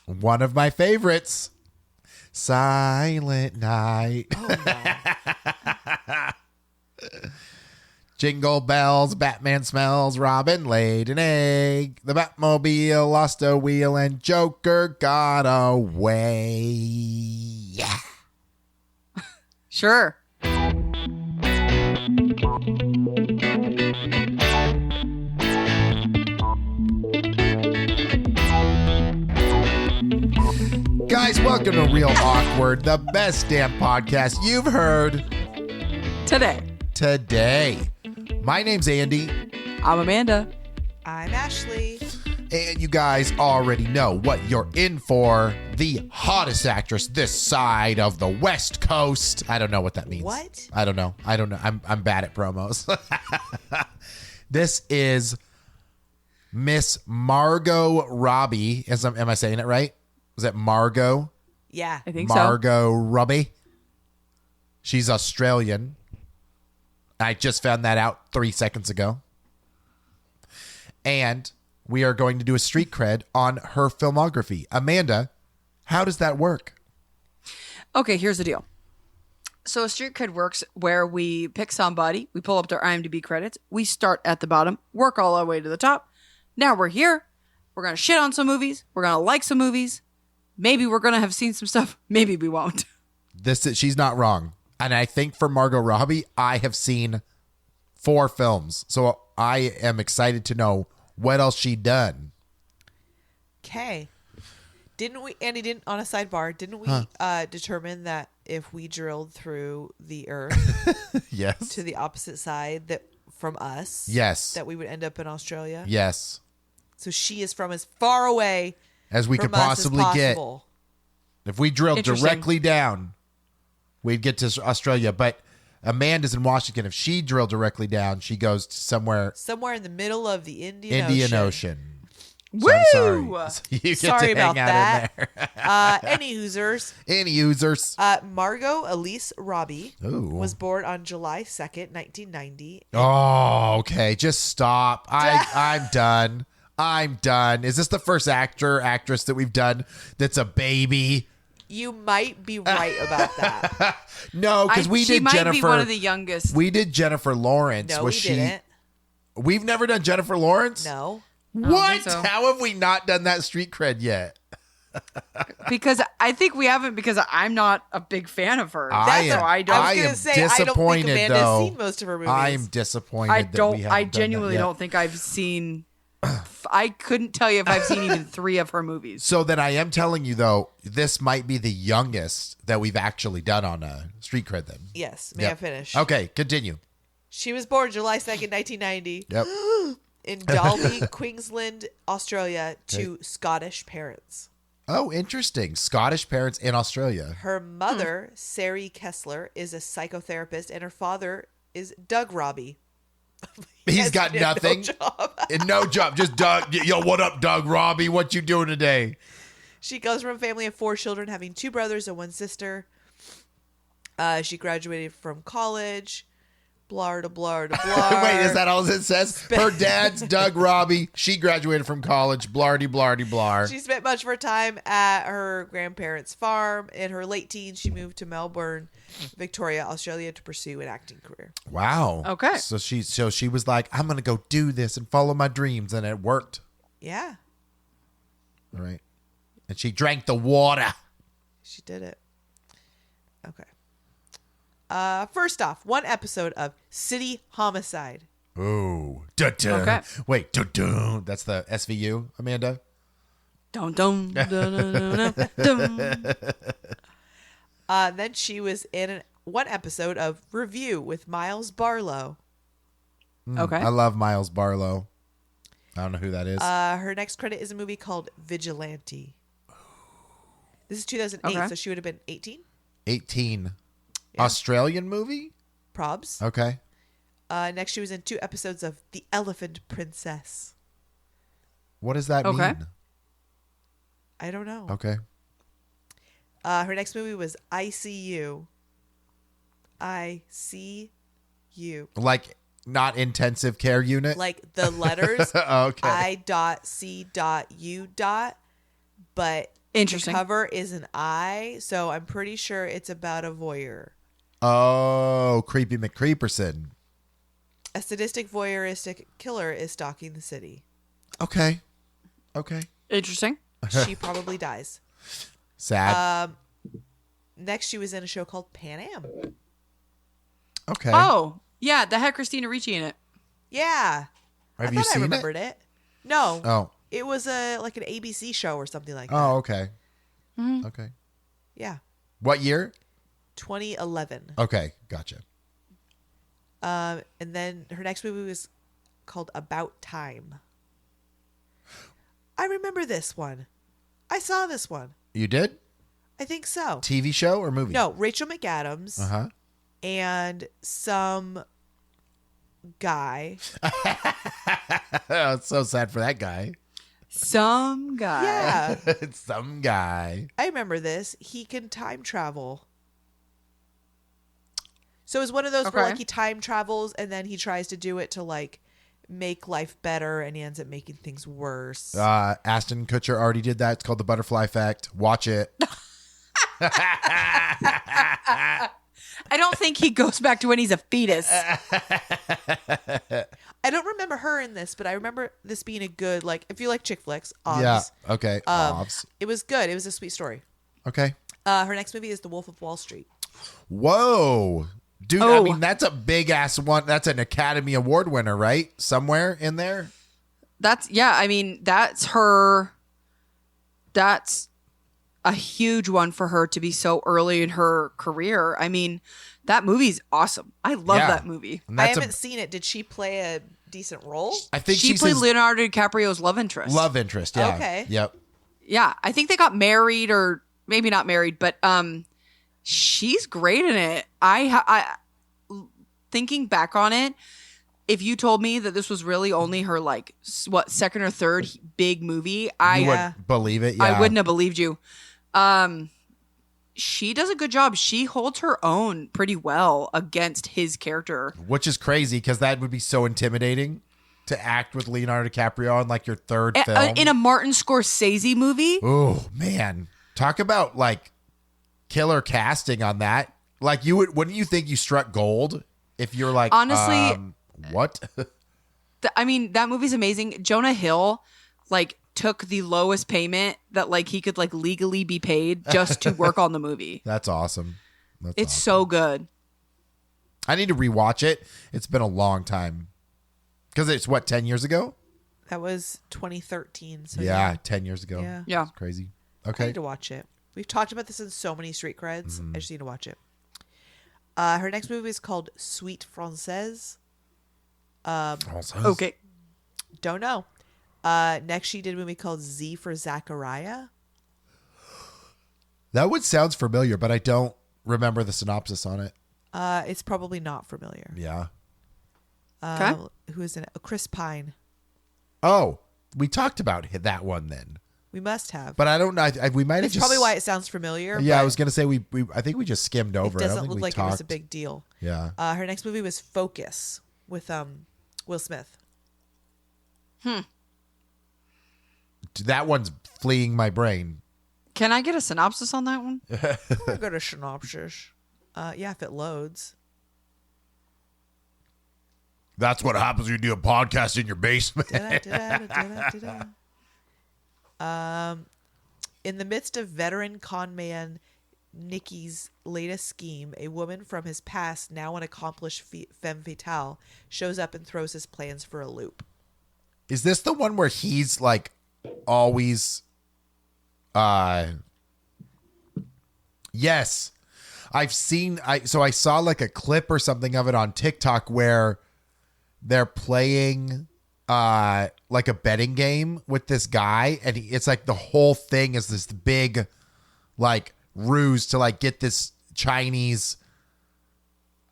One of my favorites. Silent Night. Oh, no. Jingle bells, Batman smells, Robin laid an egg. The Batmobile lost a wheel and Joker got away. Yeah. Sure. Guys, welcome to Real Awkward, the best damn podcast you've heard today. My name's Andy. I'm Amanda. I'm Ashley. And you guys already know what you're in for. The hottest actress this side of the West Coast. I don't know what that means. What? I don't know. I'm bad at promos. This is Miss Margot Robbie. Am I saying it right? Was that Margot? Yeah. I think Margot Robbie. She's Australian. I just found that out 3 seconds ago. And we are going to do a street cred on her filmography. Amanda, how does that work? Okay, here's the deal. So a street cred works where we pick somebody, we pull up their IMDb credits, we start at the bottom, work all our way to the top. Now we're here. We're going to shit on some movies. We're going to like some movies. Maybe we're going to have seen some stuff. Maybe we won't. She's not wrong. And I think for Margot Robbie, I have seen 4 films. So I am excited to know what else she done. Okay. Didn't we, Andy, on a sidebar, didn't we determine that if we drilled through the earth Yes. to the opposite side that from us, Yes. that we would end up in Australia? Yes. So she is from as far away As we from could us possibly as get. possible. If we drilled Interesting. directly down, we'd get to Australia. But Amanda's in Washington. If she drilled directly down, she goes to somewhere in the middle of the Indian Ocean. Woo! So I'm sorry. You get Sorry to hang about out that. in there. Any users. Any users. Margot Elise Robbie Ooh. was born on July 2nd, 1990. Oh, okay. Just stop. I'm done. I'm done. Is this the first actress that we've done that's a baby? You might be right about that. No, because we she did might Jennifer. be one of the youngest. We did Jennifer Lawrence. No, Was we she? didn't. We've never done Jennifer Lawrence. No. What? think so. How have we not done that street cred yet? Because I think we haven't, because I'm not a big fan of her. I am. I don't. I was going am to say, I don't think disappointed, Amanda's though. seen most of her movies. I am disappointed. I That we don't. haven't I done genuinely that yet. don't think I've seen. I couldn't tell you if I've seen even 3 of her movies. So then I am telling you though, this might be the youngest that we've actually done on a street cred. Then. Yes. May Yep. I finish? Okay, continue. She was born July 2nd, 1990 Yep. in Dalby, Queensland, Australia to Scottish parents. Oh, interesting. Scottish parents in Australia. Her mother, Sari Kessler, is a psychotherapist, and her father is Doug Robbie. He's got no nothing. job. And no job. Just Doug. Yo, what up, Doug Robbie? What you doing today? She comes from a family of 4 children, having 2 brothers and 1 sister. She graduated from college. Blah, da, blah, da, blah. Wait, is that all it says? Her dad's Doug Robbie. She graduated from college. Blardy, blardy, blar. She spent much of her time at her grandparents' farm. In her late teens, she moved to Melbourne, Victoria, Australia to pursue an acting career. Wow. Okay. So she was like, I'm gonna go do this and follow my dreams, and it worked. Yeah, All right. And she drank the water. she did it. Okay. First off, 1 episode of City Homicide. Ooh. Dun-dun. Okay. Wait. Dun-dun. That's the SVU, Amanda? Dun, dun, dun, dun, dun, dun. Then she was in 1 episode of Review with Miles Barlow. Okay. I love Miles Barlow. I don't know who that is. Her next credit is a movie called Vigilante. This is 2008, Okay. so she would have been 18. 18. Yeah. Australian movie? Probs. Okay. Next, she was in 2 episodes of The Elephant Princess. What does that Okay. mean? I don't know. Okay. Her next movie was ICU. ICU. Like not intensive care unit? Like the letters Okay. I.C.U. But Interesting. The cover is an eye, so I'm pretty sure it's about a voyeur. Oh, Creepy McCreeperson. A sadistic voyeuristic killer is stalking the city. Okay. Interesting. She probably dies. Sad. Next, she was in a show called Pan Am. Okay. Oh, yeah, that had Christina Ricci in it. Yeah. Have I you thought seen I remembered it? No. Oh. It was like an ABC show or something like that. Oh, okay. Mm-hmm. Okay. Yeah. What year? 2011. Okay, gotcha. And then her next movie was called About Time. I remember this one. I saw this one. You did? I think so. TV show or movie? No, Rachel McAdams Uh-huh. and some guy. It's so sad for that guy. Some guy. Yeah. Some guy. I remember this. He can time travel. So it's one of those where Okay. like he time travels and then he tries to do it to like make life better and he ends up making things worse. Ashton Kutcher already did that. It's called The Butterfly Effect. Watch it. I don't think he goes back to when he's a fetus. I don't remember her in this, but I remember this being a good, like, if you like chick flicks, Yeah. Okay. Ovs. it was good. It was a sweet story. Okay. Her next movie is The Wolf of Wall Street. Whoa. Dude, I Oh. mean, that's a big ass one. That's an Academy Award winner, right? Somewhere in there. That's her. That's a huge one for her to be so early in her career. I mean, that movie's awesome. I love Yeah. that movie. And I that's haven't seen it. Did she play a decent role? I think She she's played his Leonardo DiCaprio's love interest. love interest. Yeah. Okay. Yep. Yeah, I think they got married, or maybe not married, but she's great in it. I thinking back on it, if you told me that this was really only her like second or third big movie, You I wouldn't believe it. Yeah. I wouldn't have believed you. She does a good job. She holds her own pretty well against his character. Which is crazy because that would be so intimidating to act with Leonardo DiCaprio on like your third film. In a Martin Scorsese movie. Oh man, talk about like killer casting on that. Like wouldn't you think you struck gold if you're like, Honestly, what? I mean, that movie's amazing. Jonah Hill, like, took the lowest payment that like he could like legally be paid just to work on the movie. That's awesome. It's so good. I need to rewatch it. It's been a long time because it's what 10 years ago. That was 2013. So Yeah, 10 years ago. Yeah. Yeah. It's crazy. I Okay. need to watch it. We've talked about this in so many street creds. Mm-hmm. I just need to watch it. Her next movie is called Suite Française. Okay. Don't know. Next, she did a movie called Z for Zachariah. That one sounds familiar, but I don't remember the synopsis on it. It's probably not familiar. Yeah. Okay. Who is in it? Chris Pine. Oh, we talked about that one then, We must have. but I don't know. We might have It's just probably why it sounds familiar. Yeah, I but was gonna say we I think we just skimmed over it it. I don't doesn't think look we like talked. it was a big deal. Yeah. Her next movie was Focus with Will Smith. That one's fleeing my brain. Can I get a synopsis on that one? I'm gonna go to synopsis. Yeah, if it loads. That's what happens when you do a podcast in your basement. In the midst of veteran con man Nicky's latest scheme, a woman from his past, now an accomplished femme fatale, shows up and throws his plans for a loop. Is this the one where he's like always yes. I saw like a clip or something of it on TikTok where they're playing like a betting game with this guy, and it's like the whole thing is this big like ruse to like get this Chinese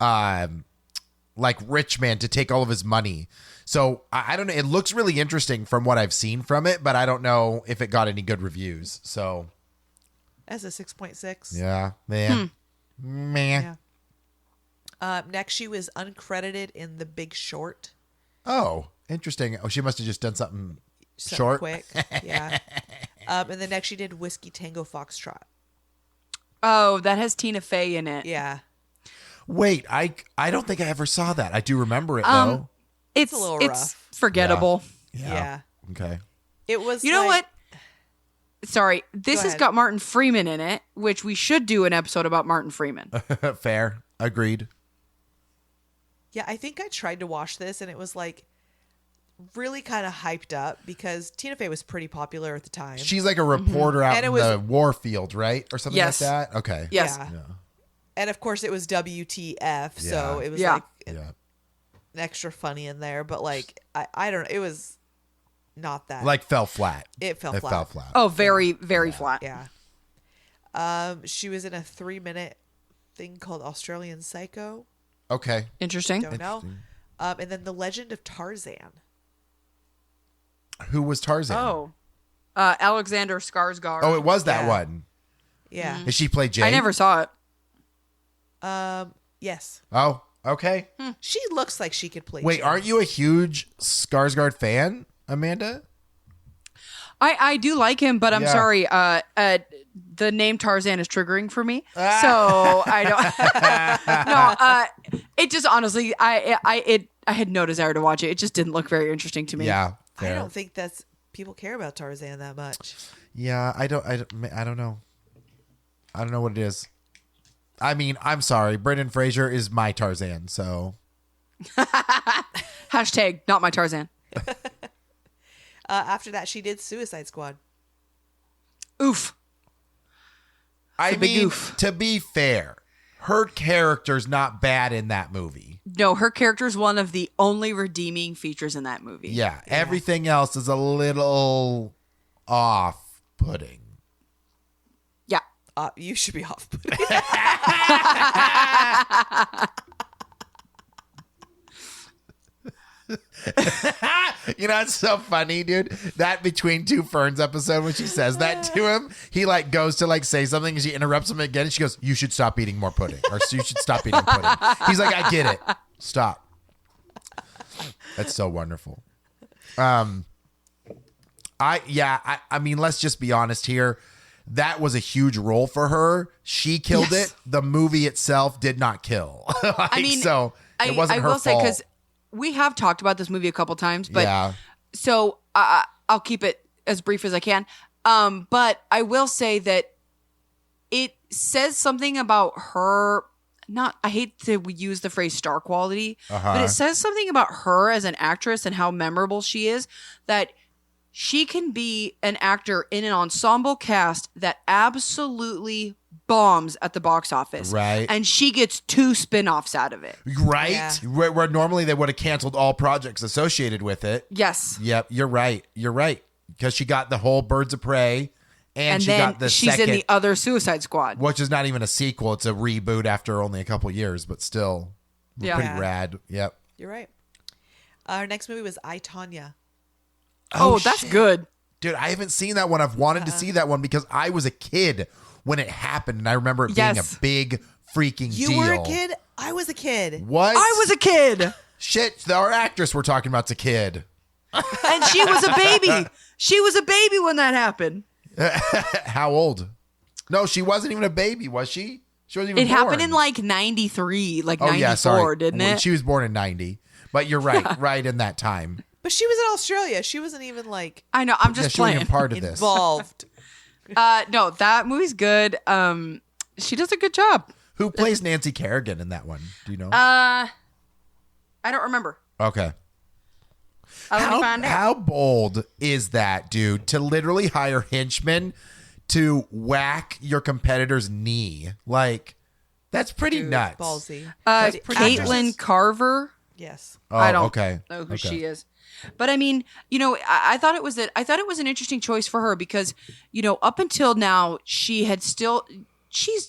like rich man to take all of his money. So I don't know. It looks really interesting from what I've seen from it, but I don't know if it got any good reviews. So As a 6.6. yeah, man. Yeah. Next, she was uncredited in The Big Short. Oh, interesting. Oh, she must have just done something Something short. quick. Yeah. And then next she did Whiskey Tango Foxtrot. Oh, that has Tina Fey in it. Yeah. Wait, I don't think I ever saw that. I do remember it though. It's a little it's rough. forgettable. Yeah. Okay. It was. You know like- what? Sorry, this Go has ahead. got Martin Freeman in it, which we should do an episode about Martin Freeman. Fair. Agreed. Yeah, I think I tried to watch this and it was like really kind of hyped up because Tina Fey was pretty popular at the time. She's like a reporter out And it in was- the war field, right? Or something Yes. like that? Okay. Yes. Yeah. And of course it was WTF, so Yeah. it was Yeah. like an extra funny in there, but like I don't know, it was not that. Like fell flat. It fell It flat. fell flat. Oh, very, very flat. Yeah. She was in a 3-minute thing called Australian Psycho. Okay. Interesting. Don't know. And then The Legend of Tarzan. Who was Tarzan? Oh, Alexander Skarsgård. Oh, it was that Yeah. one. Yeah. Did she play Jane? I never saw it. Yes. Oh, okay. She looks like she could play. Wait, Jane. aren't you a huge Skarsgård fan, Amanda? I do like him, but I'm Yeah. sorry. The name Tarzan is triggering for me, so I don't. No, it just honestly, I had no desire to watch it. It just didn't look very interesting to me. Yeah. I Fair. don't think that's people care about Tarzan that much. Yeah, I don't know. I don't know what it is. I mean, I'm sorry. Brendan Fraser is my Tarzan, so Hashtag not my Tarzan. After that, she did Suicide Squad. Oof. I big mean, oof. to be fair, her character's not bad in that movie. No, her character is one of the only redeeming features in that movie. Yeah, everything else is a little off-putting. Yeah. You should be off. You know, it's so funny, dude. That Between Two Ferns episode when she says that to him, he like goes to like say something and she interrupts him again and she goes, "You should stop eating more pudding." Or "You should stop eating pudding." He's like, "I get it. Stop." That's so wonderful. I mean, let's just be honest here. That was a huge role for her. She killed Yes. it. The movie itself did not kill. I mean, so it wasn't I her will say fault. because we have talked about this movie a couple times, but Yeah. so I'll keep it as brief as I can. But I will say that it says something about her. I hate to use the phrase star quality, but it says something about her as an actress and how memorable she is, that she can be an actor in an ensemble cast that absolutely bombs at the box office. Right. And she gets 2 spin-offs out of it. Right? Yeah. Where normally they would have canceled all projects associated with it. Yes. Yep, you're right. You're right. Because she got the whole Birds of Prey and she then got the she's second, in the other Suicide Squad. which is not even a sequel. It's a reboot after only a couple years, but still Yeah. pretty Yeah. rad. Yep. You're right. Our next movie was I, Tonya. Oh, that's shit. good. Dude, I haven't seen that one. I've wanted to see that one because I was a kid when it happened, and I remember it being Yes. a big freaking You deal. were a kid. I was a kid. What? I was a kid, Shit, our actress we're talking about's a kid. and she was a baby. She was a baby when that happened. How old? No, she wasn't even a baby, was she? She wasn't even It happened born. in like 93, like Oh 94, yeah, sorry. didn't Well, it? She was born in 90. But you're right, right in that time. But she was in Australia. She wasn't even like I know. I'm Yeah, just she wasn't playing. even part of this. involved. No, that movie's good. She does a good job. Who plays Nancy Kerrigan in that one? Do you know? I don't remember. Okay. Let me find out. How bold is that, dude, to literally hire henchmen to whack your competitor's knee? Like, that's pretty Dude, nuts. Ballsy. That's pretty Caitlin nuts. Carver. Yes. Oh, I don't okay. know who Okay. she is. But I mean, you know, I thought it was an interesting choice for her because, you know, up until now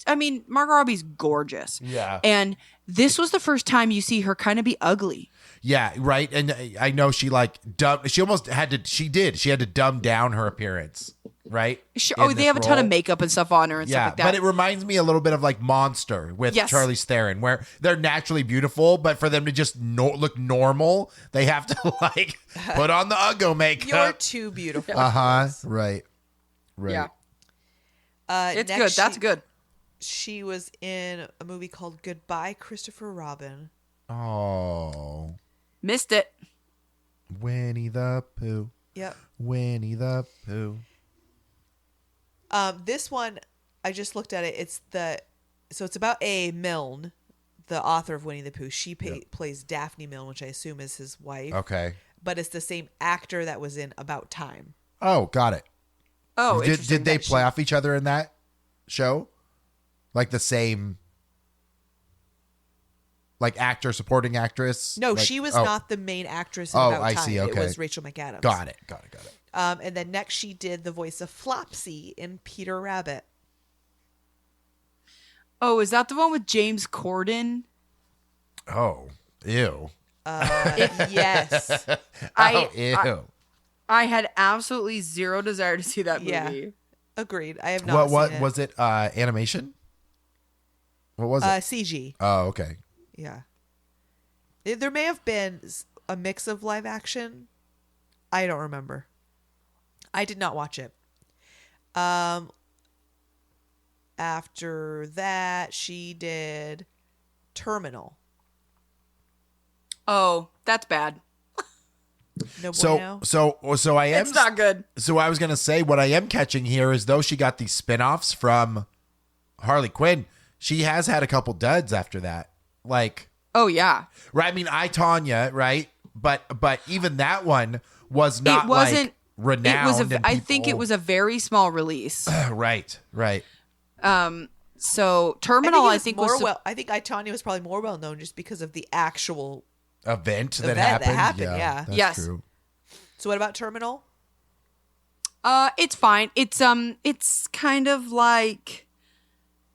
Margot Robbie's gorgeous. Yeah. And this was the first time you see her kind of be ugly. Yeah, right. And I know she like she had to dumb down her appearance, right? In They this have a ton of role. makeup and stuff on her and Yeah, stuff like that. but it reminds me a little bit of like Monster with Yes. Charlize Theron, where they're naturally beautiful, but for them to just look normal, they have to like put on the Uggo makeup. You're too beautiful. Uh-huh. Right. Right. Yeah. It's Next good. That's good. She was in a movie called Goodbye, Christopher Robin. Oh. Missed it. Winnie the Pooh. Yep. Winnie the Pooh. This one, I just looked at it. So it's about A. Milne, the author of Winnie the Pooh. She plays Daphne Milne, which I assume is his wife. Okay. But it's the same actor that was in About Time. Oh, got it. Oh, Did they play off each other in that show? Like the same, like actor, supporting actress? No, Like- she was oh. not the main actress in Oh, About I Time. see, okay. It was Rachel McAdams. Got it. And then next she did the voice of Flopsy in Peter Rabbit. Oh, is that the one with James Corden? Oh, ew. Yes. Oh, ew. I had absolutely zero desire to see that movie. Yeah. Agreed. I have not What seen it. was it? Animation? What was it? CG. Oh, okay. Yeah. There may have been a mix of live action. I don't remember. I did not watch it. After that, she did Terminal. Oh, that's bad. No bueno. So I am. It's not good. So I was gonna say what I am catching here is though she got these spin-offs from Harley Quinn, she has had a couple duds after that. Like, Oh yeah. right? I mean, I Tanya, right? But even that one was not It wasn't like renowned. It was and I think it people- was a very small release. right. So Terminal I think more was well. I think I, Tanya was probably more well known just because of the actual. Event that Event that happened. happened, yeah. That's Yes. true. So what about Terminal? it's fine. It's kind of like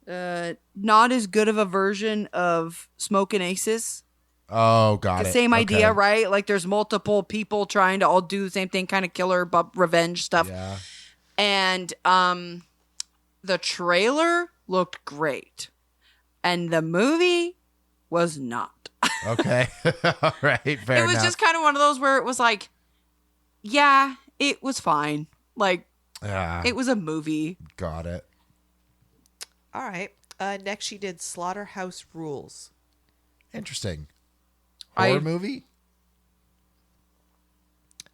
not as good of a version of Smokin' Aces. Oh, got The it. same idea, Okay. right? Like there's multiple people trying to all do the same thing, kind of killer but revenge stuff. Yeah. And the trailer looked great. And the movie was not. Okay. All right. Fair It was enough. just kind of one of those where it was like, yeah, it was fine. Like, Yeah. it was a movie. Got it. All right. Next, she did Slaughterhouse Rules. Interesting. I- Horror movie?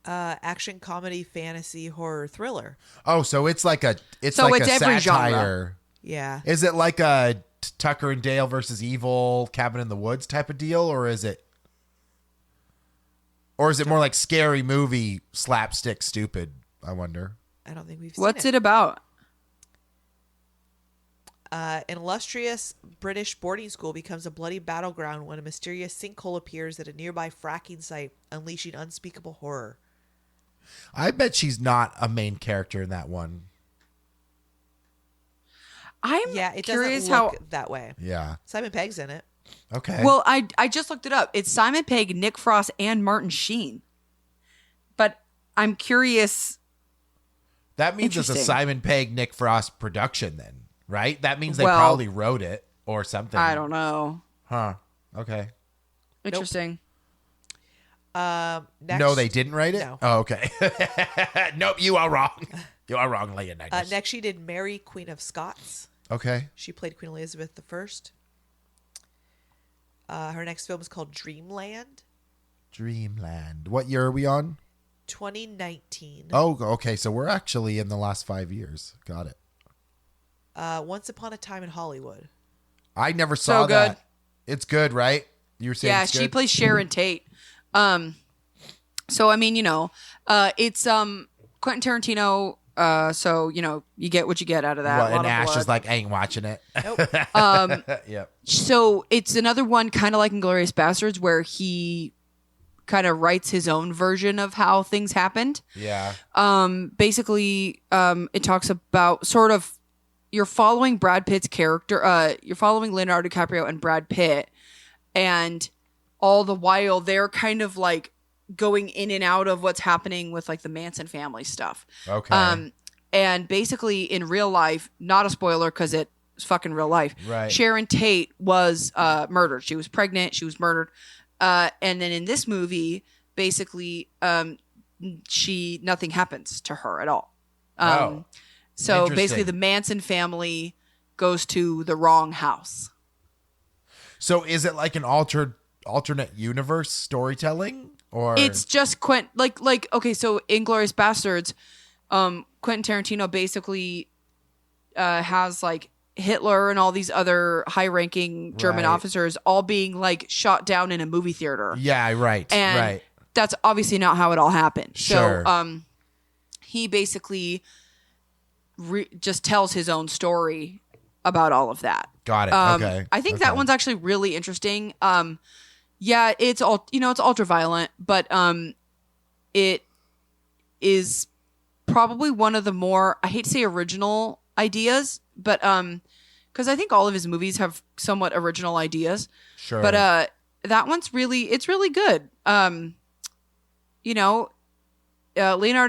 Action, comedy, fantasy, horror, thriller. Oh, so it's like a So like it's a every genre. satire. Yeah. Is it like a Tucker and Dale versus Evil, Cabin in the Woods type of deal, or is it more like scary movie, slapstick, stupid? I wonder. I don't think we've seen What's it about? An illustrious British boarding school becomes a bloody battleground when a mysterious sinkhole appears at a nearby fracking site, unleashing unspeakable horror. I bet she's not a main character in that one. I'm Yeah, it curious doesn't look how. that way. Yeah. Simon Pegg's in it. Okay. Well, I just looked it up. It's Simon Pegg, Nick Frost, and Martin Sheen. But I'm curious. that means it's a interesting. Simon Pegg, Nick Frost production, then, right? That means they Well- probably wrote it or something. I don't know. Huh. Okay. Interesting. Next, No, they didn't write it? No. Oh, okay. Nope, you are wrong. You are wrong, Leonidas. Next, she did Mary, Queen of Scots. Okay. She played Queen Elizabeth I. Her next film is called Dreamland, Dreamland. What year are we on? 2019. Oh, okay. So we're actually in the last 5 years. Got it. Once Upon a Time in Hollywood. I never saw So good. that. It's good, right? You were saying Yeah, it's she good? plays Sharon Tate. So I mean, it's Quentin Tarantino. So you get what you get out of that. What, A lot and of Ash blood. is like, I ain't watching it. Nope. Yep. So it's another one, kind of like Inglourious Bastards, where he kind of writes his own version of how things happened. Yeah. Basically, it talks about sort of you're following Brad Pitt's character. You're following Leonardo DiCaprio and Brad Pitt, and all the while they're kind of like going in and out of what's happening with like the Manson family stuff. Okay. And basically in real life, not a spoiler because it's fucking real life. Right. Sharon Tate was murdered. She was pregnant. She was murdered. And then in this movie, basically, nothing happens to her at all. Oh. So basically, Interesting. the Manson family goes to the wrong house. So is it like an alternate universe storytelling, or It's just like okay, so Inglourious Bastards, Quentin Tarantino basically has like Hitler and all these other high-ranking German Right. officers all being like shot down in a movie theater. Yeah, right, And right. that's obviously not how it all happened. Sure. So he basically just tells his own story about all of that. Got it. Okay. I think Okay. that one's actually really interesting. Yeah, it's it's ultra violent, but it is probably one of the more, I hate to say original ideas, but because I think all of his movies have somewhat original ideas. Sure. But that one's it's really good. Leonardo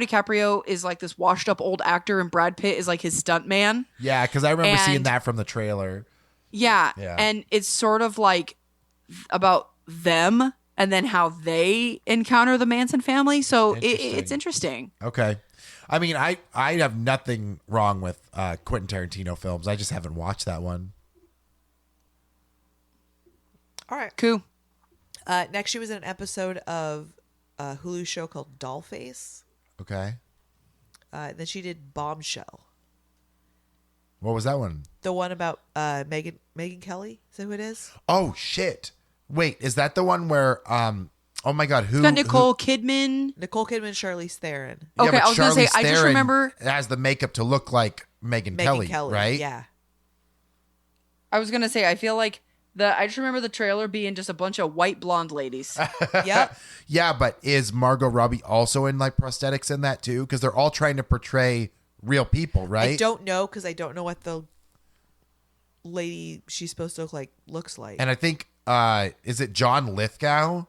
DiCaprio is like this washed up old actor, and Brad Pitt is like his stunt man. Yeah, because I remember seeing And- that from the trailer. Yeah, Yeah. and it's sort of like about them and then how they encounter the Manson family. So it's interesting. Okay. I mean, I have nothing wrong with Quentin Tarantino films. I just haven't watched that one. All right. Cool. Next, she was in an episode of a Hulu show called Dollface. Okay. Then she did Bombshell. What was that one? The one about Megan Kelly. Is that who it is? Oh shit! Wait, is that the one where oh my god, who It's got Nicole Kidman. Nicole Kidman, Charlize Theron. Yeah, Okay, but I was gonna say, Charlize I just Theron remember- has the makeup to look like Megan Kelly, right? Yeah. I was gonna say, I feel like I just remember the trailer being just a bunch of white blonde ladies. Yep. Yeah, but is Margot Robbie also in like prosthetics in that too? Because they're all trying to portray real people, right? I don't know because I don't know what the lady she's supposed to look like looks like. And I think is it John Lithgow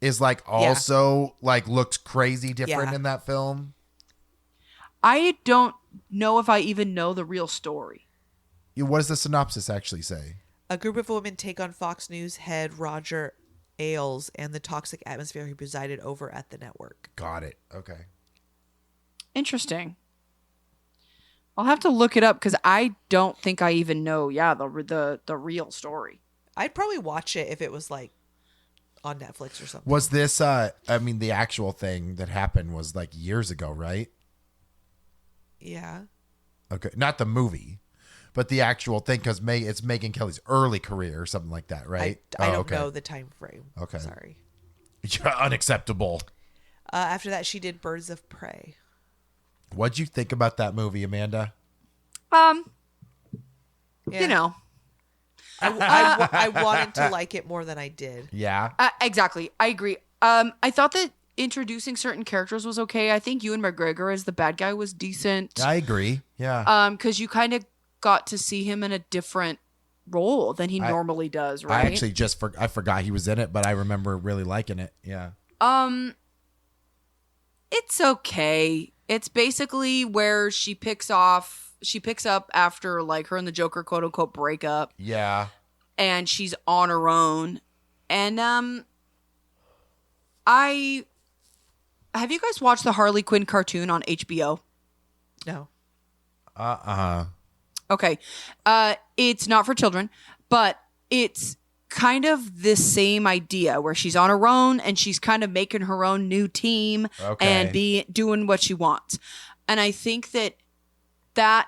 is like also like looked crazy different Yeah. in that film. I don't know if I even know the real story. What does the synopsis actually say? A group of women take on Fox News head Roger Ailes and the toxic atmosphere he presided over at the network. Got it. Okay. Interesting. I'll have to look it up because I don't think I even know. Yeah, the real story. I'd probably watch it if it was like on Netflix or something. Was this I mean the actual thing that happened was like years ago, right? Yeah. Okay. Not the movie, but the actual thing because it's Megan Kelly's early career or something like that, right? I don't okay. know the time frame. Okay. Sorry. Unacceptable. After that, she did Birds of Prey. What'd you think about that movie, Amanda? Yeah. You know, I wanted to like it more than I did. Yeah. exactly. I agree. I thought that introducing certain characters was okay. I think Ewan McGregor as the bad guy was decent. I agree. Yeah. Because you kind of got to see him in a different role than he normally does, right? I actually I forgot he was in it, but I remember really liking it. Yeah. It's okay. It's basically where she picks up after like her and the Joker quote unquote break up, Yeah. and she's on her own. And have you guys watched the Harley Quinn cartoon on HBO? No. Okay. It's not for children, but it's kind of the same idea where she's on her own and she's kind of making her own new team and doing what she wants. And I think that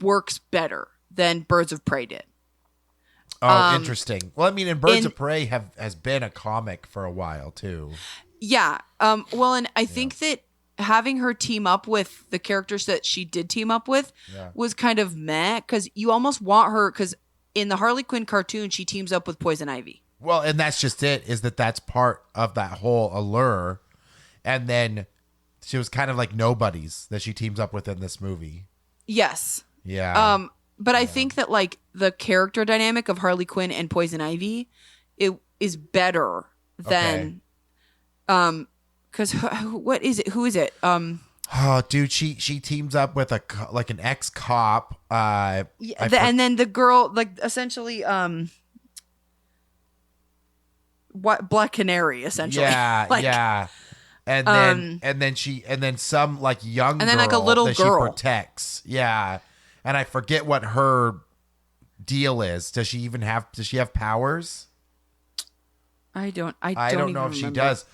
works better than Birds of Prey did. Oh, interesting. Well, I mean, and Birds of Prey has been a comic for a while too. Yeah. Well, and I think that having her team up with the characters that she did team up with was kind of meh, because you almost want her, because in the Harley Quinn cartoon, she teams up with Poison Ivy. Well, and that's just it, is that's part of that whole allure. And then she was kind of like nobodies that she teams up with in this movie. Yes. Yeah. But I think that like the character dynamic of Harley Quinn and Poison Ivy, it is better than, because what is it? Who is it? Oh, dude, she teams up with an ex-cop. And then the girl, like essentially, what Black Canary, essentially. Yeah, like, yeah. and then some like young And then, girl like, a little that girl. she protects. Yeah. And I forget what her deal is. Does she have powers? I don't I don't even know if she remember. does.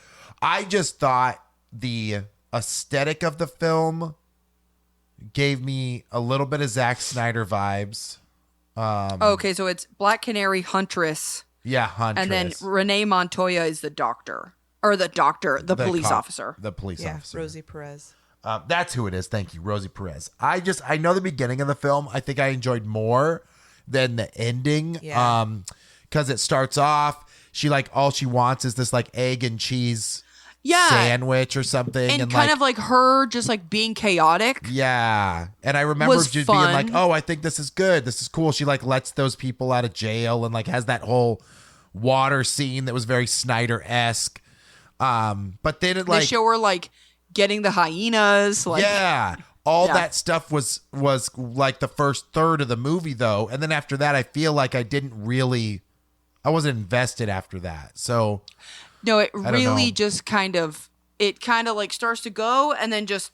I just thought the aesthetic of the film gave me a little bit of Zack Snyder vibes. Okay, so it's Black Canary, Huntress, Yeah, Huntress. and then Renee Montoya is the doctor. Or the police officer. The police Yeah, officer. Rosie Perez. That's who it is. Thank you, Rosie Perez. I know the beginning of the film. I think I enjoyed more than the ending. Yeah. Because it starts off, she like all she wants is this like egg and cheese Yeah. sandwich or something, And and kind like, of like her just like being chaotic. yeah. And I remember Was just being like, fun. oh, I think this is good. This is cool. She like lets those people out of jail and like has that whole water scene that was very Snyder-esque. But then it They like show her like getting the hyenas. Like, yeah. All Yeah. that stuff was like the first third of the movie though. And then after that, I feel like I wasn't invested after that. So No, it don't really know. just kind of like starts to go and then just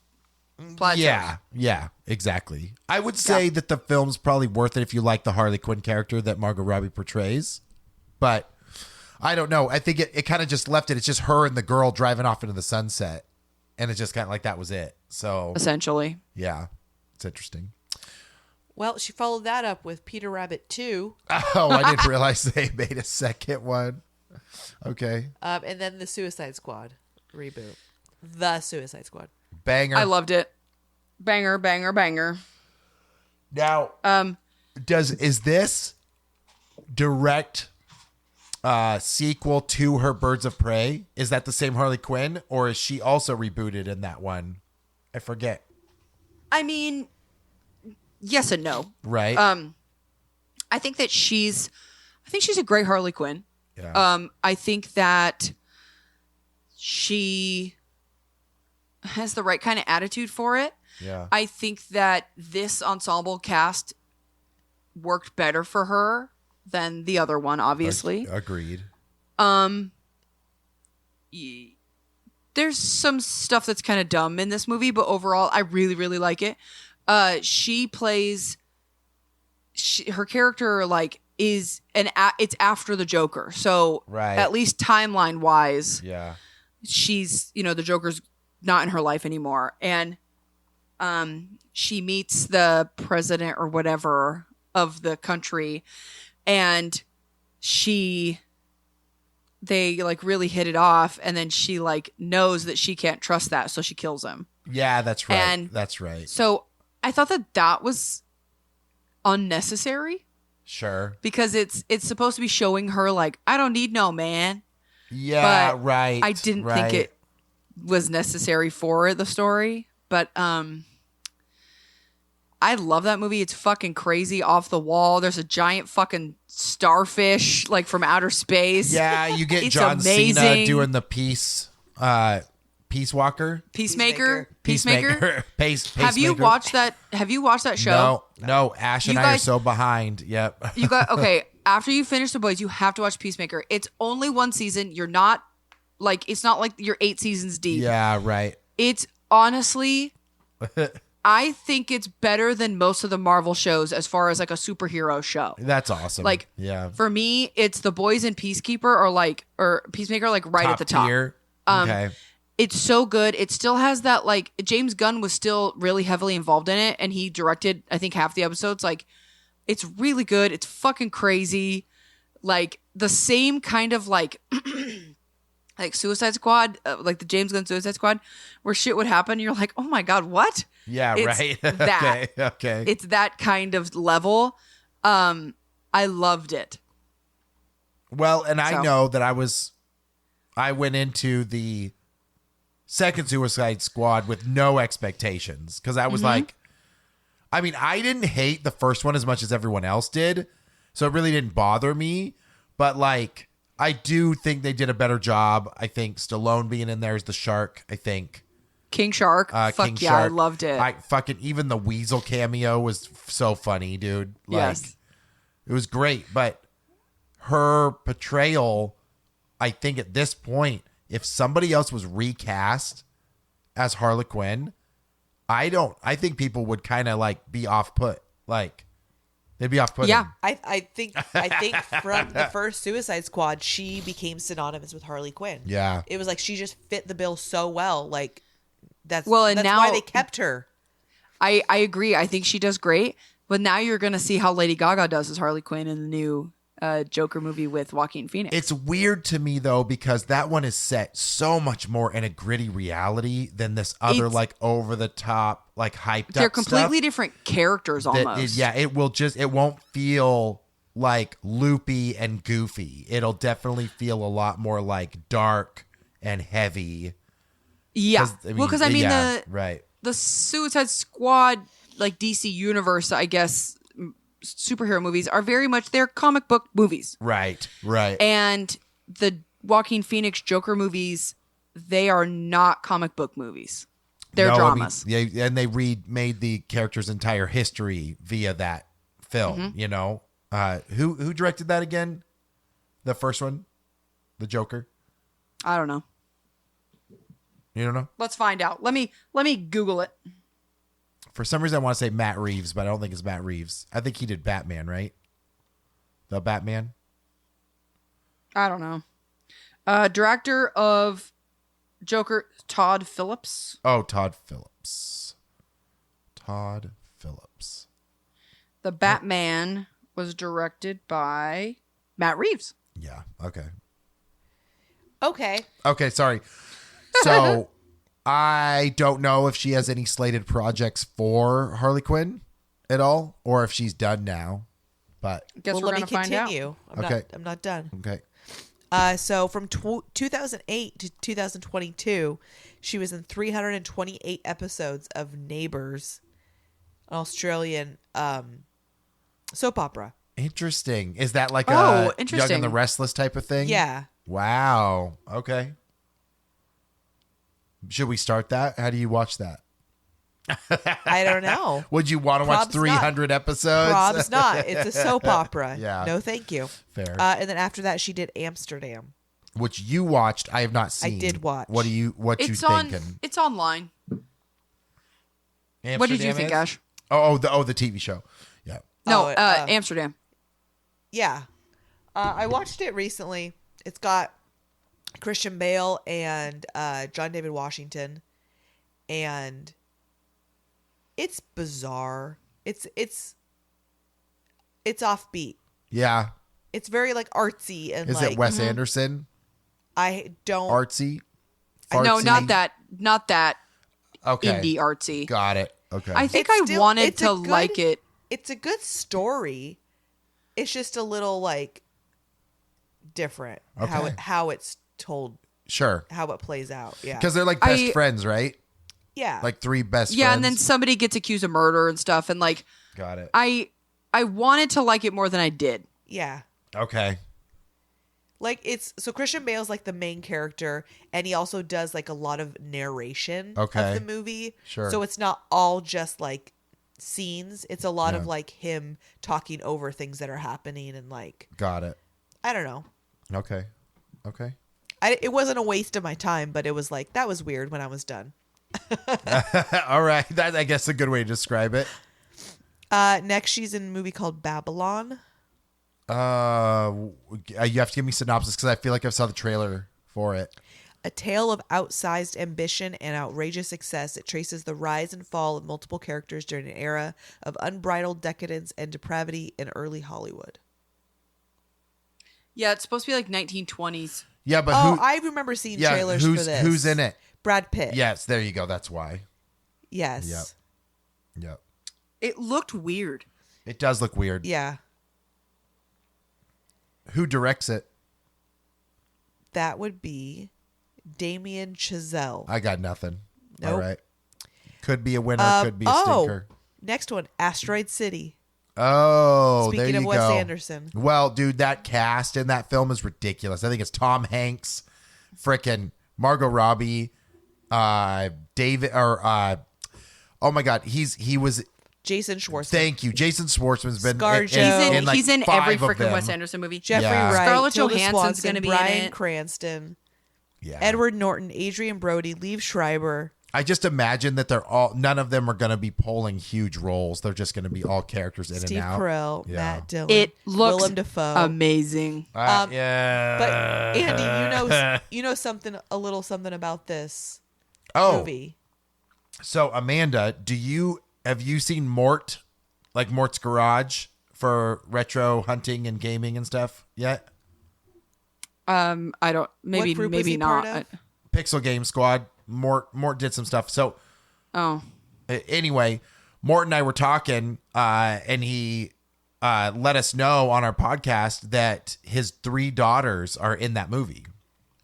plateaus. yeah, exactly. I would say that the film's probably worth it if you like the Harley Quinn character that Margot Robbie portrays. But I don't know. I think it kind of just left it. It's just her and the girl driving off into the sunset. And it just kind of like that was it. So Essentially. yeah, it's interesting. Well, she followed that up with Peter Rabbit 2, Oh, I didn't realize they made a second one. Okay. and then the Suicide Squad reboot. The Suicide Squad. Banger. I loved it. Banger, banger, banger. Now, is this direct sequel to her Birds of Prey? Is that the same Harley Quinn, or is she also rebooted in that one? I forget. I mean, yes and no. Right. I think she's a great Harley Quinn. Yeah. I think that she has the right kind of attitude for it. Yeah. I think that this ensemble cast worked better for her than the other one, obviously. Agreed. There's some stuff that's kind of dumb in this movie, but overall, I really, really like it. Her character like is it's after the Joker, so Right. at least timeline wise, Yeah. she's the Joker's not in her life anymore, and she meets the president or whatever of the country, and they like really hit it off, and then she like knows that she can't trust that, so she kills him. Yeah, that's right. And- That's right. So I thought that was unnecessary Sure. because it's supposed to be showing her like, I don't need no man. Yeah, But right. I didn't right. think it was necessary for the story, but I love that movie. It's fucking crazy, off the wall. There's a giant fucking starfish like from outer space. Yeah, you get It's John Cena amazing. doing the Peace Walker. Peacemaker. Pacemaker. Have you watched that? Have you watched that show? No. Ash and You I are guys- so behind. Yep. You got okay. After you finish The Boys, you have to watch Peacemaker. It's only one season. You're not like it's not like you're 8 seasons deep. Yeah, right. It's honestly, I think it's better than most of the Marvel shows as far as like a superhero show. That's awesome. Like, yeah. For me, it's The Boys and Peacekeeper or Peacemaker, like right at the top. Tier. Okay. It's so good. It still has that like James Gunn was still really heavily involved in it, and he directed I think half the episodes. Like, it's really good. It's fucking crazy. Like the same kind of like like Suicide Squad, like the James Gunn Suicide Squad, where shit would happen. And you're like, oh my god, what? Yeah, It's right. that. Okay. It's that kind of level. I loved it. Well, and I So- know that I went into the second Suicide Squad with no expectations because I was like, I mean, I didn't hate the first one as much as everyone else did, so it really didn't bother me. But like, I do think they did a better job. I think Stallone being in there as the shark. I think King Shark. Fuck King yeah, Shark. I loved it. I fucking even the Weasel cameo was so funny, dude. Like, Yes. it was great. But her portrayal, I think at this point if somebody else was recast as Harley Quinn, I think people would kind of like be off put. Like they'd be off putting. Yeah. I think from the first Suicide Squad, she became synonymous with Harley Quinn. Yeah. It was like she just fit the bill so well. Like that's and that's now why they kept her. I agree. I think she does great. But now you're going to see how Lady Gaga does as Harley Quinn in the new Joker movie with Joaquin Phoenix. It's weird to me though, because that one is set so much more in a gritty reality than this other like over the top, like hyped They're up completely stuff. different characters almost. It won't feel like loopy and goofy. It'll definitely feel a lot more like dark and heavy. Yeah. Because I mean right. the Suicide Squad, like DC Universe, I guess, superhero movies are very much, they're comic book movies. Right. And the Joaquin Phoenix Joker movies, they are not comic book movies. They're dramas. And they made the character's entire history via that film, you know? Who directed that again? The first one? The Joker? I don't know. You don't know? Let's find out. Let me Google it. For some reason, I want to say Matt Reeves, but I don't think it's Matt Reeves. I think he did Batman, right? The Batman? I don't know. Director of Joker, Todd Phillips. Oh, Todd Phillips. Todd Phillips. The Batman was directed by Matt Reeves. Yeah, okay. Okay, sorry. So, I don't know if she has any slated projects for Harley Quinn at all, or if she's done now. But Guess we're let me going to find out. continue. Okay. I'm not done. okay. So from 2008 to 2022, she was in 328 episodes of Neighbours, an Australian soap opera. Interesting. Is that like Oh, a Young interesting. and the Restless type of thing? Yeah. Wow. Okay. Should we start that? How do you watch that? I don't know. Would you want to watch Prob's 300 episodes? Rob's not. It's a soap opera. Yeah. No, thank you. Fair. And then after that, she did Amsterdam. Which you watched. I have not seen. did watch. What you thinking? It's online. Amsterdam What did you think, is? Ash? The TV show. Yeah. No, Oh, Amsterdam. Yeah. I watched it recently. It's got Christian Bale and John David Washington, and it's bizarre. It's offbeat. Yeah. It's very like artsy and Is like it Wes Anderson? I don't Artsy? No, Fartsy? not that Okay. indie artsy. Got it. Okay. I think It's I still- wanted it's to a good- like it. It's a good story. It's just a little like different Okay. how it's told, Sure. how it plays out. Yeah. Because they're like best I- friends, right? Yeah. Like three best Yeah, friends. and then somebody gets accused of murder and stuff, and like Got it. I wanted to like it more than I did. yeah. Okay. Like so Christian Bale's like the main character, and he also does like a lot of narration Okay. of the movie. Sure. So it's not all just like scenes. It's a lot of Yeah. like him talking over things that are happening, and like Got it. I don't know. Okay. It wasn't a waste of my time, but it was like that was weird when I was done. All right. That I guess a good way to describe it. Next, she's in a movie called Babylon. You have to give me synopsis because I feel like I saw the trailer for it. A tale of outsized ambition and outrageous success, it traces the rise and fall of multiple characters during an era of unbridled decadence and depravity in early Hollywood. Yeah, it's supposed to be like 1920s. Yeah, but I remember seeing trailers for this. Who's in it? Brad Pitt. Yes, there you go. That's why. Yes. Yep. It looked weird. It does look weird. Yeah. Who directs it? That would be Damien Chazelle. I got nothing. Nope. All right. Could be a winner. Could be a stinker. Next one, Asteroid City. Oh, there Speaking you of Wes go. Anderson. Well, dude, that cast in that film is ridiculous. I think it's Tom Hanks, frickin' Margot Robbie, David, or oh my God, he was. Jason Schwartzman. Thank you, Jason Schwartzman's been. ScarJo. like He's in 5 every of freaking them. Wes Anderson movie. Jeffrey Yeah. Wright. Scarlett Tilda Johansson's Swanson, gonna be in Bryan it. Cranston. Yeah. Edward Norton, Adrian Brody, Liev Schreiber. I just imagine that none of them are going to be pulling huge roles. They're just going to be all characters in Steve and out. Carell, Yeah. Matt Dillon, It looks Willem Dafoe. amazing. Yeah. But Andy, you know a little something about this movie. So Amanda, have you seen Mort, like Mort's Garage for retro hunting and gaming and stuff yet? I don't. Maybe What group is he not. part of? Pixel Game Squad. Mort did some stuff. So anyway, Mort and I were talking, and he let us know on our podcast that his 3 daughters are in that movie.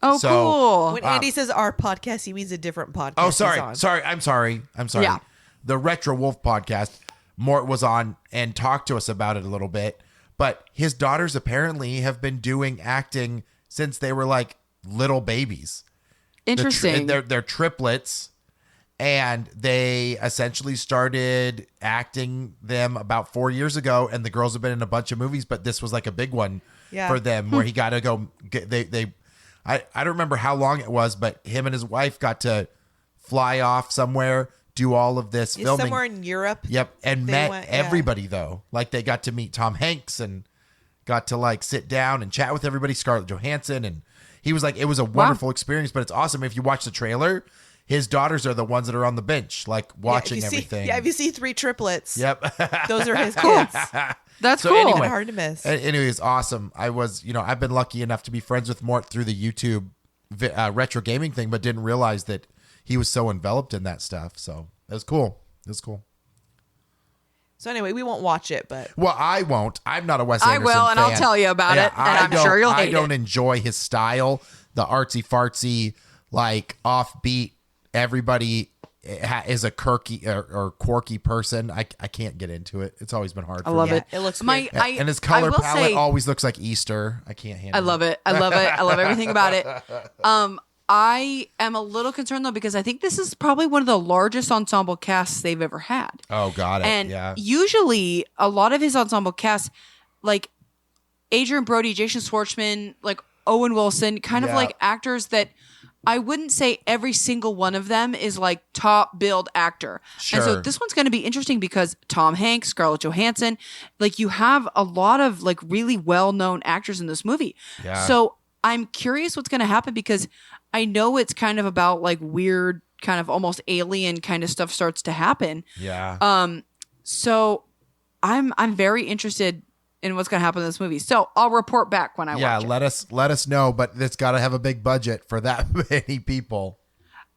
Oh, So, cool. When Andy says our podcast, he means a different podcast. Oh, he's sorry. on. I'm sorry. Yeah. The Retro Wolf podcast, Mort was on and talked to us about it a little bit. But his daughters apparently have been doing acting since they were like little babies. Interesting. They're triplets, and they essentially started acting them about 4 years ago. And the girls have been in a bunch of movies, but this was like a big one for them where he got to go. I don't remember how long it was, but him and his wife got to fly off somewhere, do all of this He's filming. somewhere in Europe. Yep, and They met went- yeah. everybody though. Like they got to meet Tom Hanks and got to like sit down and chat with everybody. Scarlett Johansson, and he was like, it was a wonderful experience. But it's awesome if you watch the trailer. His daughters are the ones that are on the bench, like watching if you everything. See, if you see 3 triplets, Yep. those are his kids. That's So cool. anyway, Hard to miss. Anyways, awesome. I've been lucky enough to be friends with Mort through the YouTube retro gaming thing, but didn't realize that he was so enveloped in that stuff. So it was cool. So anyway, we won't watch it, but Well, I won't. I'm not a Wes I Anderson will, and I'll fan. tell you about it, and I'm sure you'll hate I don't it. enjoy his style, the artsy fartsy, like offbeat. Everybody is a quirky or quirky person. I can't get into it. It's always been hard. I for love me. it. it looks My, weird. Yeah, and his color I will palette say, always looks like Easter. I can't handle. I love it. I love it. I love everything about it. I am a little concerned though because I think this is probably one of the largest ensemble casts they've ever had. Oh, got it. And yeah. usually a lot of his ensemble casts, like Adrian Brody, Jason Schwartzman, like Owen Wilson, kind of Yeah. like actors that I wouldn't say every single one of them is like top billed actor. And so Sure. this one's going to be interesting because Tom Hanks, Scarlett Johansson, like you have a lot of like really well-known actors in this movie. Yeah. So I'm curious what's going to happen because I know it's kind of about like weird kind of almost alien kind of stuff starts to happen. Yeah. So I'm very interested in what's going to happen in this movie. So I'll report back when I yeah. watch it. Let us know, but it's got to have a big budget for that many people.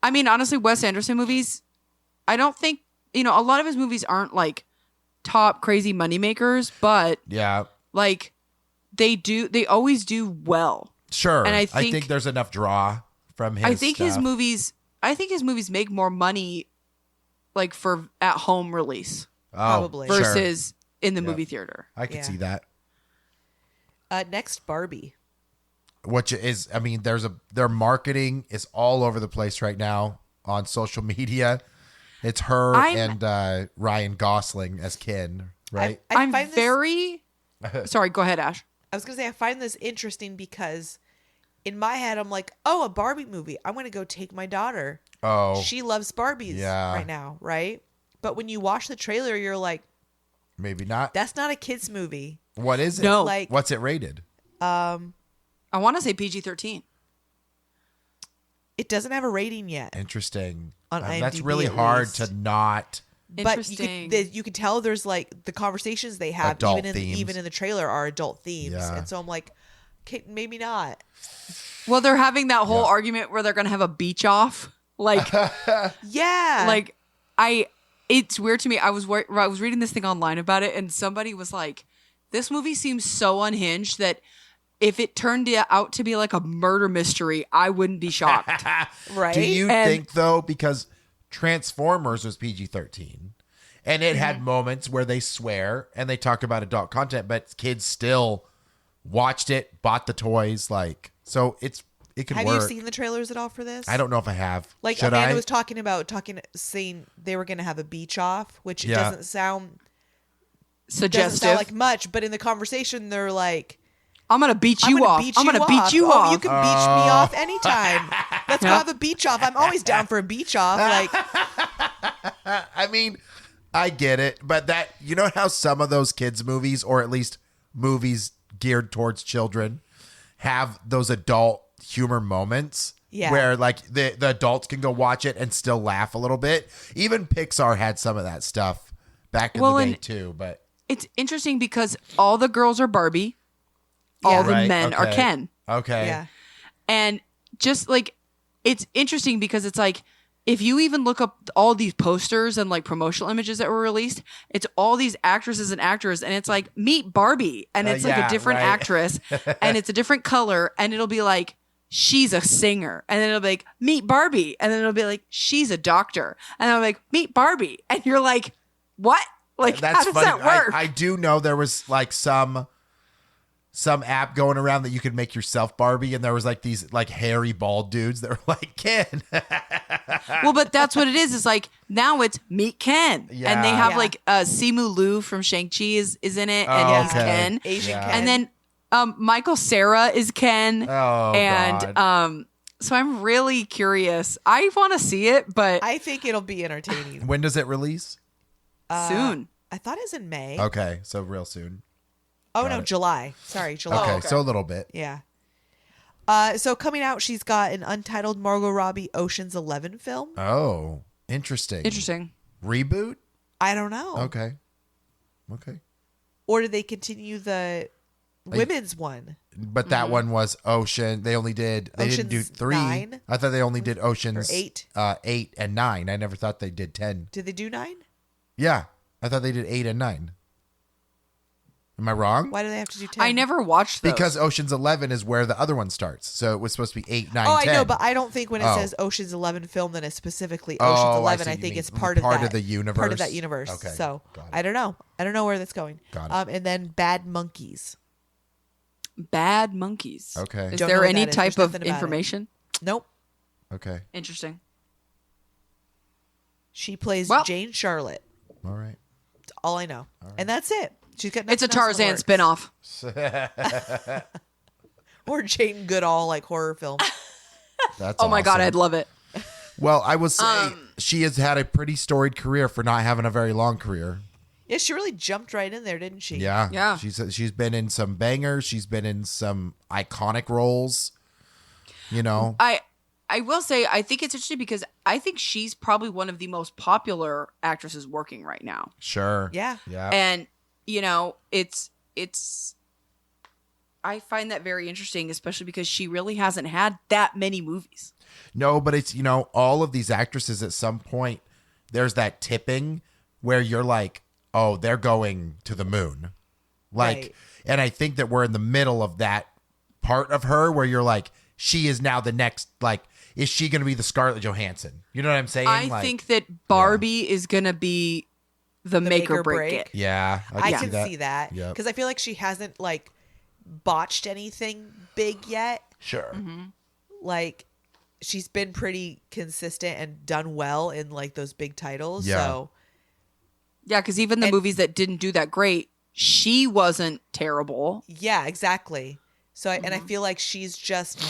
I mean, honestly, Wes Anderson movies, I don't think, a lot of his movies aren't like top crazy moneymakers, but Yeah. like they always do well. Sure. And I think think there's enough draw from his I think his stuff. movies make more money like for at home release Oh, Probably. sure. versus in the Yeah. movie theater. I could Yeah. see that. Next, Barbie. Which is, I mean, their marketing is all over the place right now on social media. It's her I'm- and Ryan Gosling as Ken, right? I I'm find this, very sorry. Go ahead, Ash. I was gonna say I find this interesting because in my head I'm like, oh, a Barbie movie. I'm gonna go take my daughter. Oh, She loves Barbies Yeah. right now, right? But when you watch the trailer, you're like, maybe not. that's not a kids movie. What is it? No. Like, What's it rated? I want to say PG-13. it doesn't have a rating yet. Interesting. On That's IMDb really at hard least. to not. But Interesting. you could tell there's like the conversations they have Adult even themes. in the trailer are adult themes, Yeah. and so I'm like, okay, maybe not. Well, they're having that whole Yeah. argument where they're going to have a beach off. Like, Yeah, like it's weird to me. I was reading this thing online about it, and somebody was like, "This movie seems so unhinged that if it turned out to be like a murder mystery, I wouldn't be shocked." right. Do you And- think though, because Transformers was PG-13, and it had Mm-hmm. moments where they swear and they talk about adult content, but kids still watched it, bought the toys, like so it could Have work. you seen the trailers at all for this? I don't know if I have. Like Should Amanda I? was saying they were going to have a beach off, which it Yeah. doesn't sound Suggestive. like much, but in the conversation they're like, I'm gonna beat I'm you gonna off. beat I'm you gonna off. beat you Oh, off. you can beach me off anytime. Let's go have a beach off. I'm always down for a beach off. Like, I mean, I get it, but that, you know how some of those kids movies, or at least movies geared towards children, have those adult humor moments where like the adults can go watch it and still laugh a little bit. Even Pixar had some of that stuff back in the day too, but it's interesting because all the girls are Barbie, all the men are Ken. Okay. yeah. And just like, it's interesting because it's like, if you even look up all these posters and like promotional images that were released, it's all these actresses and actors, and it's like, meet Barbie, and it's like a different actress, and it's a different color, and it'll be like, she's a singer, and then it'll be like, meet Barbie, and then it'll be like, she's a doctor, and then it'll be like, meet Barbie, and you're like, what? Like, That's how does funny. that work? I do know there was like some app going around that you could make yourself Barbie, and there was like these like hairy bald dudes that were like Ken. Well, but that's what it is. It's like, now it's meet Ken. Yeah. And they have Yeah. like Simu Liu from Shang-Chi is in it, and he's okay. Ken. Asian Ken. And then Michael Cera is Ken. Oh, and God. so I'm really curious. I want to see it, but I think it'll be entertaining. When does it release? soon. I thought it was in May. Okay, so real soon. Oh, got no, it. July. Sorry, July. Okay, okay. so a little bit. Yeah. So coming out, she's got an untitled Margot Robbie Ocean's 11 film. Oh, interesting. Interesting. Reboot? I don't know. Okay. Or did they continue the women's one? But that one was Ocean. They didn't do Ocean's 3. 9? I thought they only did Oceans Or 8? 8 and 9. I never thought they did 10. Did they do 9? Yeah, I thought they did 8 and 9. Am I wrong? Why do they have to do 10? I never watched those. Because Ocean's 11 is where the other one starts. So it was supposed to be 8, 9, Oh, 10. I know, but I don't think when it Oh. says Ocean's 11 film, then it's specifically Oh, Ocean's I 11. see I, what you think mean. it's part of that. the universe. Part of that universe. Okay, So got it. I don't know. I don't know where that's going. Got it. And then Bad Monkeys. Bad Monkeys. Okay. Is Don't know there what any that is. type There's of nothing about it. information? Nope. Okay. Interesting. She plays Well- Jane Charlotte. All right. That's all I know. And that's it. She's got It's a nothing else in the Tarzan works. spinoff. Or Jane Goodall, like horror film. That's Oh my God, awesome. I'd love it. Well, I will say she has had a pretty storied career for not having a very long career. Yeah, she really jumped right in there, didn't she? Yeah. Yeah. She's been in some bangers. She's been in some iconic roles. You know. I will say, I think it's interesting because I think she's probably one of the most popular actresses working right now. Sure. Yeah. Yeah. And, you know, it's I find that very interesting, especially because she really hasn't had that many movies. No, but it's, all of these actresses at some point, there's that tipping where you're like, oh, they're going to the moon. Like, Right. and I think that we're in the middle of that part of her where you're like, she is now the next, like, is she going to be the Scarlett Johansson? You know what I'm saying? I Like, think that Barbie is going to be the make or break it. Yeah. I can can see that. Yep. Because I feel like she hasn't, like, botched anything big yet. Sure. Like, she's been pretty consistent and done well in, like, those big titles. Yeah. So, Yeah, because even the And- movies that didn't do that great, she wasn't terrible. yeah, exactly. So, and I feel like she's just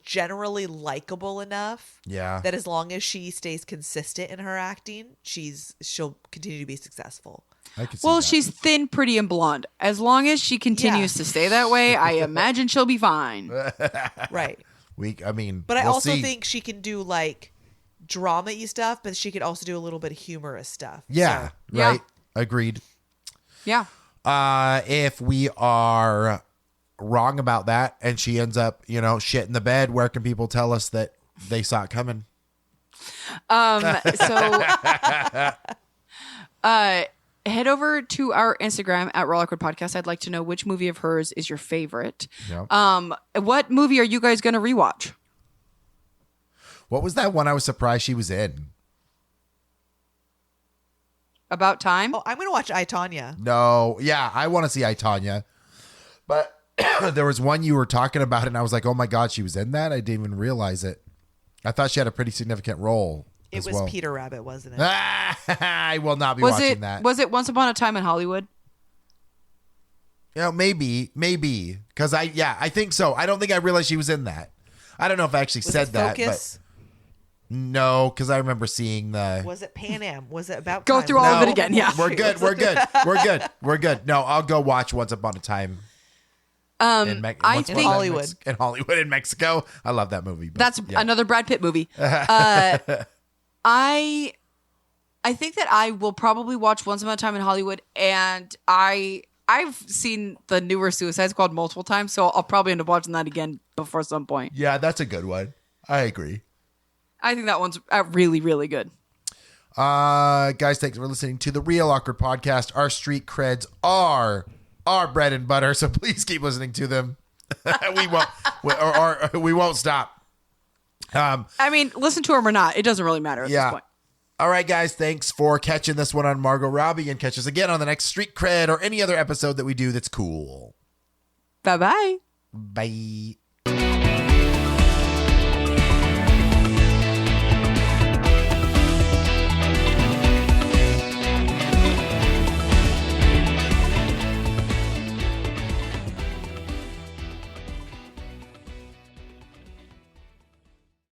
generally likable enough Yeah. that as long as she stays consistent in her acting, she'll continue to be successul. I can see Well, that. she's thin, pretty, and blonde. As long as she continues to stay that way, I imagine she'll be fine. Right. But I we'll also see. think she can do like drama-y stuff, but she could also do a little bit of humorous stuff. Yeah. So, Yeah. Right. Agreed. Yeah. If we are wrong about that and she ends up, shit in the bed, where can people tell us that they saw it coming? Head over to our Instagram at Raw Liquid Podcast. I'd like to know which movie of hers is your favorite. Yep. What movie are you guys going to rewatch? What was that one I was surprised she was in? About Time? Oh, I'm gonna watch I, Tonya. No. Yeah, I want to see I, Tonya. But there was one you were talking about and I was like, oh my God, she was in that? I didn't even realize it. I thought she had a pretty significant role. It as was well. Peter Rabbit, wasn't it? I will not be Was watching it that. was it Once Upon a Time in Hollywood? Maybe. Because I think so. I don't think I realized she was in that. I don't know if I actually Was said it that, Focus? but no, because I remember seeing the. Was it Pan Am? Was it about Go time? through all of it again, yeah. We're good. We're good. We're good. We're good. No, I'll go watch Once Upon a Time I think Hollywood. In Hollywood, in Mexico. I love that movie. But, that's yeah. another Brad Pitt movie. I think that I will probably watch Once Upon a Time in Hollywood, and I've seen the newer Suicide Squad multiple times, so I'll probably end up watching that again before some point. Yeah, that's a good one. I agree. I think that one's really, really good. Guys, thanks for listening to the Real Awkward Podcast. Our street creds are our bread and butter, so please keep listening to them. we won't stop. I mean, listen to him or not, it doesn't really matter at this point. All right, guys, thanks for catching this one on Margot Robbie, and catch us again on the next Street Cred or any other episode that we do that's cool. Bye-bye. Bye.